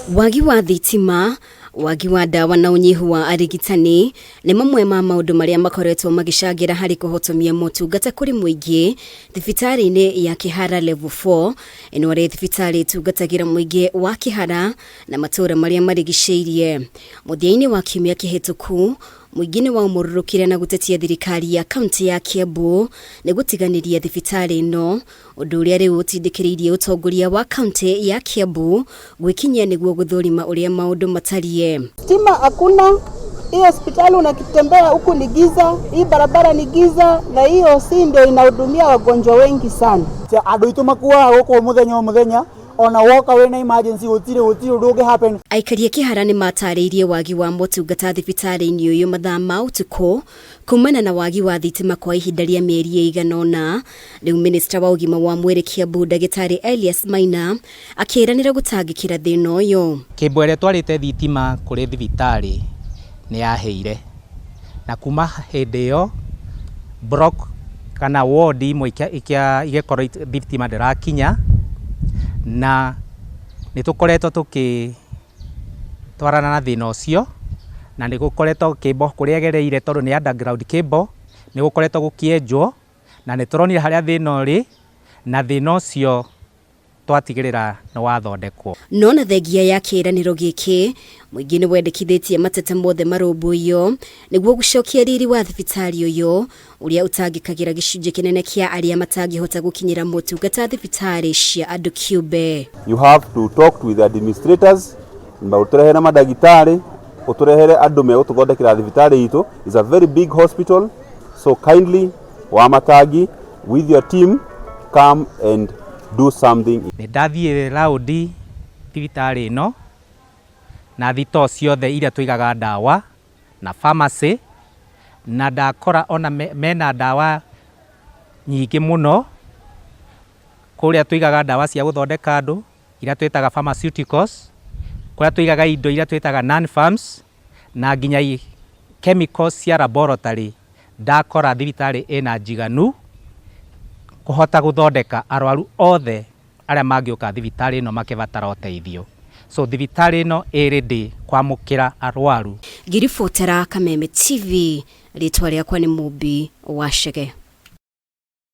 Wagi wa thitima, wagi wa dawa na unyihu wa arigitani ni mamwe ma maundu maria makoretwo magicangira hari kuhotomia motungata kuri muingi thibitari-ini ya Kihara level 4 ino ri thibitari tungatagira muingi wa Kihara na matura maria marigiceirie. Muthia-ini wa kiumia kihituku muingine wa umururukire na gutetia thirikari ya kaunti ya Kiambu ni gutiganiria thibitari ino undu uria riu utindikiririe utongoria wa kaunti ya Kiambu gwikinyia niguo guthurima uria maundu matarie. Stima hakuna, hii hospitali unakitembea huku ni giza, hii barabara ni giza, na hiyo si ndio inahudumia wagonjwa wengi sana. Andu itu makuaga guku muthenya ona woka wena emergency gutire undu happen. Aikari a Kihara ni matariirie wagi wa motungata thibitari-ini uyu mathaa ma utuku kumana na wagi wa thitima kwa ihinda ria mieri iganona. Riu minister wa ugima wa mwiri Kiambu Dagitari Elias Maina akiranira gutangikira thina uyu. Kimbo ire twarite thitima kuri thibitari ni yaheire na kuma hindi iyo block kana ward imwe igekorwo thitima ndirakinya na nitukoretwo tukitwarana na thina ucio na nigukoretwo cable kuria gereire tondu ni underground cable nigukoretwo gukienjwo na nituronire haria thina uri na thina ucio twatigirira no wathondekwo. Nona thengia ya kiraniro giki muingi ni wendekithitie matete mothe marumbuiyo niguo gucokia riri wa thibitari uyu uria utangikagira gicunje kinene kia aria matangihota gukinyira motungata thibitari cia andu kiumbe. You have to talk with the administrators mauturehere madagitari uturehere andu me ututhondekera thibitari itu. Is a very big hospital, so kindly Wamatagi with your team come and do something. Ni ndathie raundi thibitari ino na thito ciothe iria tuigaga dawa na pharmacy na ndakora ona mena dawa nyingi muno kuria tuigaga dawa cia guthondeka andu iria twitaga pharmaceuticals, kuria tuigaga indo iria twitaga non farms na nginya chemicals cia laboratory. Ndakora thibitari ina njiganu kuhota guthondeka arwaru othe aria mangiuka thibitari ino makibatara uteithio. So thibitari ino ready kwamukira arwaru. Ngiribotera Kameme TV, ritwa riakwa ni Mubi Wachege.